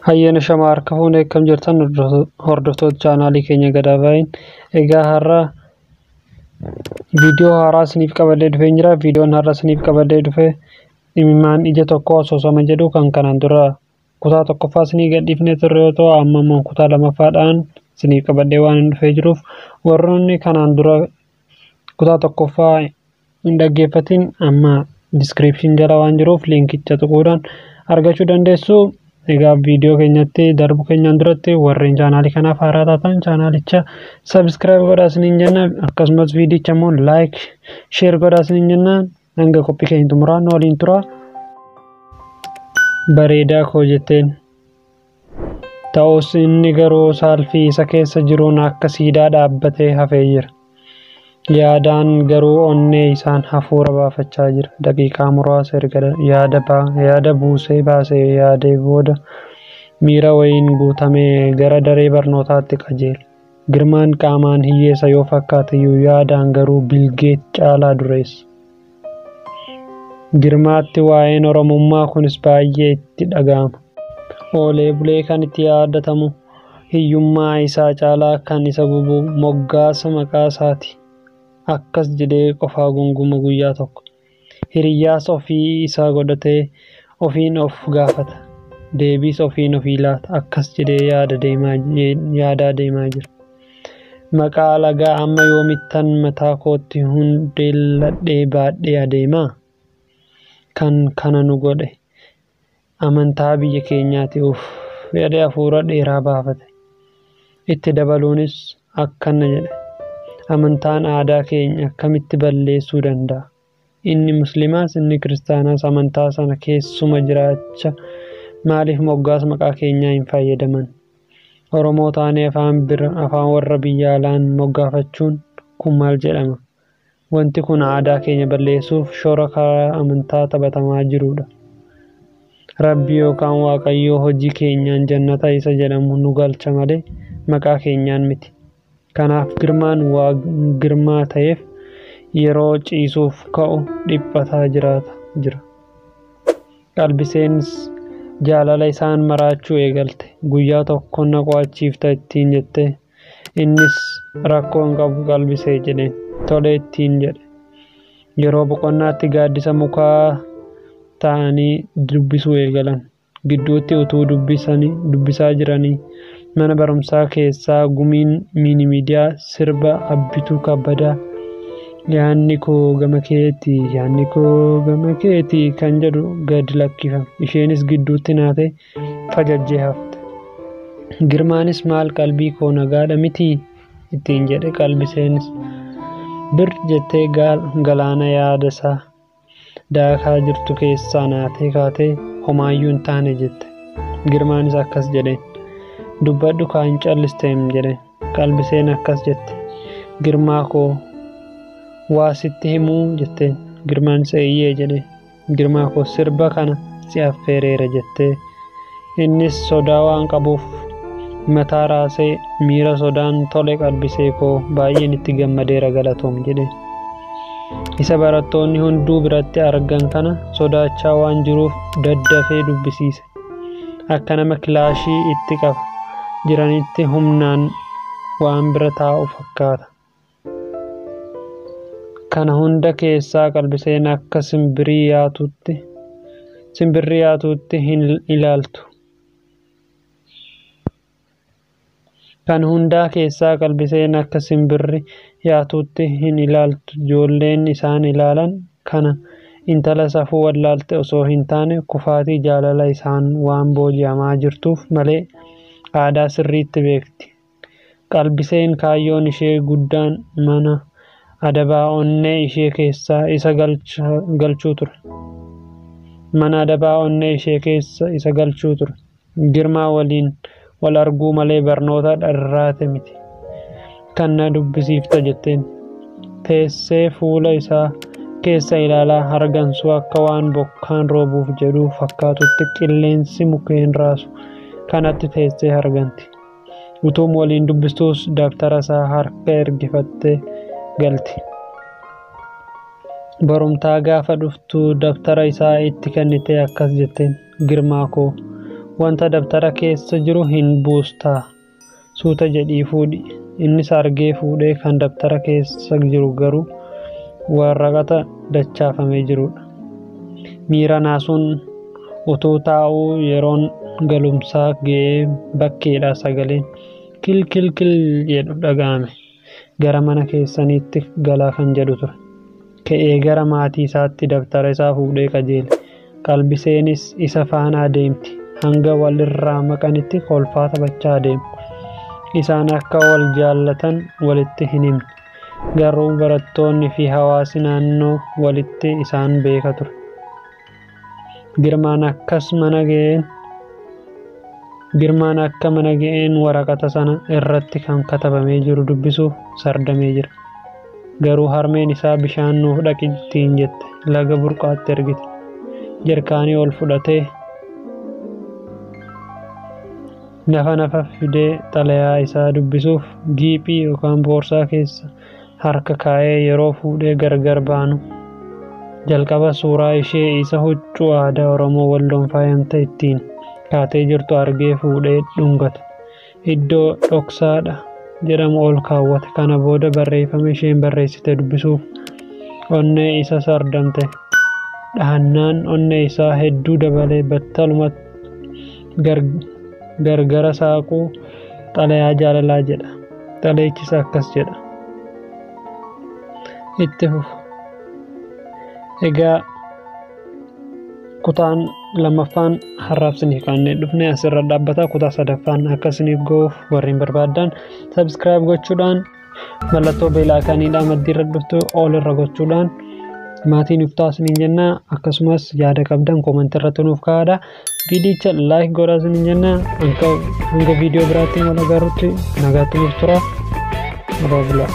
Hayyana shamaa harka fuunee akkam jirtan hordoftoota chaanaalii keenya Gadaa baay'een egaa har'a viidiyoo haaraa isiniif qabadee dhufee jira. Viidiyoon har'a isiniif qabadee dhufe imimmaan ija tokkoo asoosama jedhu kan kanaan dura kutaa tokkoffaa isinii gadhiifnee turre yoo ta'u amma immoo kutaa lammaffaadhaan isiniif qabadee waan dhufee jiruuf warroonni kanaan dura kutaa tokkoffaa hin dhaggeeffatin amma description jala waan jiruuf linkicha tuquudhaan argachuu dandeessu. Egaa viidiyoo keenyatti darbu keenyaan duratti warreen chaanaalii kanaaf haaraa taatan chaanaalicha subscribe godhaa isiniin jenna. Akkasumas viidiyicha immoo like share godhaa isiniin jenna. Hanga qophii keenya xumuraan waliin tura. Bareedaa koo jetteen ta'us inni garuu saalfii isa keessa jiruun akka siidaa dhaabbatee hafee jira. Yaadaan garuu onnee isaan hafuura baafachaa jira. Daqiiqaa muraasa erga yaada buusee baasee yaadee booda miira wayiin guutamee gara daree barnootaatti qajeela. Girmaan qaamaan hiyyeessa yoo fakkaatayyuu yaadaan garuu bilgeet caalaa dureessa. Girmaatti waa'een Oromummaa kunis baay'ee itti dhaga'ama. Oolee bulee kan itti yaadatamu hiyyummaa isaa caalaa kan isa gubu moggaasa maqaa isaati. Akkas jedhee qofaa gunguma guyyaa tokko hiriyyaas ofii isaa godhatee ofiin of gaafata. Deebiis ofiin ofii laata. Akkas jedhee yaadaa deemaa jira. Maqaa alagaa amma yoomittan mataa kootti hundeelladhee baadhee adeemaa. Kan kana nu godhe amantaa biyya keenyaati jedhee hafuura dheeraa baafate. Itti dabaluunis akkana jedhe. Amantaan aadaa keenya akkamitti balleessuu danda'a? Inni musliimaas inni kiristaanaas amantaa sana keessuma jiraacha maaliif moggaasa maqaa keenyaa hin fayyadaman? Oromoo taanee afaan warra biyya alaan moggaafachuun kun maal jedhama? Wanti kun aadaa keenya balleessuuf shoora karaa amantaa taphatamaa jirudha. Rabbi yookaan Waaqayyoo hojii keenyaan jannata isa jedhamu nu galcha malee maqaa keenyaan miti. Kanaaf girmaan waan girmaa ta'eef yeroo ciisuuf ka'u dhiphataa jira. Qalbiseenis jaalala isaan maraachuu eegalte. Guyyaa tokko na qo'achiifta ittiin jette. Innis rakkoo hin qabu qalbisee jedheen. Tole ittiin jedhe. Yeroo boqonnaatti gaaddisa mukaa ta'anii dubbisuu eegalan. Gidduutti utuu dubbisaa jiranii mana barumsaa keessaa gumiin miidiyaa sirba abbituu kabbadaa yaanni koo gama keetii kan jedhu gad lakkifame. Isheenis gidduutti naatee fajajjee hafte. Girmaanis maal qalbii koo nagaadha mitii ittiin jedhe. Qalbiseenis bir jettee galaana yaada isaa daakaa jirtu keessaa naatee kaatee homaayyuu hin taane jette. Girmaanis akkas jedheen. Dubbadhu kaan callisteem jedhe. Qalbiseen akkas jette. Girmaa koo waa sitti himuu jetteen. Girmaanis eeyyee jedhe. Girmaa koo sirba kana si affeereera jettee. Innis sodaa waan qabuuf mataa raasee miira sodaan tole qalbisee koo baay'een itti gammadeera galatoom jedhe. Isa barattoonni hunduu biratti argan kana sodaachaa waan jiruuf daddafee dubbisiise. Akka nama kilaashii itti qaba jiranitti humnaan waan bira taa'u fakkaata. Kana hunda keessaa qalbiseen akka simbirrii yaatuutti hin ilaaltu. Kan hundaa keessaa qalbiseen akka simbirri yaatuutti hin ilaaltu. Ijoolleen isaan ilaalan kana intala safuu wallaalte osoo hin taane kufaatii jaalala isaan waan booji'amaa jirtuuf malee aadaa sirriitti beekti. Qalbiseen kaayyoon ishee guddaan mana adabaa onnee ishee keessaa isa galchuu ture. Mana adabaa onnee ishee keessa isa galchuu ture. Girmaa waliin wal arguu malee barnoota dharraate miti. Kan na dubbisiifta jetteen. Teessee fuula isaa keessa ilaalaa hargansuu akka waan bokkaan roobuuf jedhu fakkaatutti qilleensi mukkeen raasu kanatti teessee harganti. Utuum waliin dubbistuus daftara isaa harka ergifattee galti. Barumtaa gaafa dhuftu daftara isaa itti kennitee akkas jetteen. Girmaa koo wanta dabtara keessa jiru hin buustaa suuta jedhii fuudhi. Innis argee fuudhee kan dabtara keessa jiru garuu waraqata dachaafamee jirudha. Miira naasuun utuu taa'uu yeroon galumsaa ga'ee bakkeedha sagaleen kil kil kil jedhu dhaga'ame. Gara mana keessaniitti galaa kan jedhu ture. Ka'ee gara maatii isaatti dabtara isaa fuudhee qajeele. Qalbiseenis isa faana adeemti. Hanga walirraa maqanitti kolfaa taphachaa adeemu. Isaan akka wal jaallatan walitti hin himne. Garuu barattoonni fi hawaasi naannoo walitti isaan beeka ture. Girmaan akka mana ga'een waraqata sana irratti kan katabamee jiru dubbisuuf sardamee jira. Garuu harmeen isaa bishaan nuuf dhaqittiin jette laga burqaatti ergite. Jarkaanii ol fudhatee nafa fidee xalayaa isaa dubbisuuf giiphii yookaan boorsaa keessa harka kaa'ee yeroo fuudhee gargar baanu jalqaba suuraa ishee isa huccuu aadaa Oromoo Walloon faayamte ittiin kaatee jirtu argee fuudhee dhungate. Iddoo dhoksaadha jedhamu ol kaawwate. Kana booda barreeffama isheen barreessite dubbisuuf onnee isa sardamte. Dhahannaan onnee isaa hedduu dabalee battalumatti gargara saaquu xalayaa jaalalaa jedha. Xalayichis akkas jedha. Itti fufu. Egaa kutaan lammaffaan har'aaf isiniif qabannee dhufne asirra dhaabbata. Kutaa sadaffaan akka isiniif ga'uuf warreen barbaadan subscribe gochuudhaan mallattoo beelaa kaniidhaa maddiirra dhuftu ol irra gochuudhaan maatiin nuuf taasisaniin jenna. Akkasumas yaada qabdan koomentii irratti nuuf kaa'aa. Viidiyocha like godhaa isiniin jenna. Hanga viidiyoo biraatti wal agarrutti nagaatti nuuf tura. Roobla.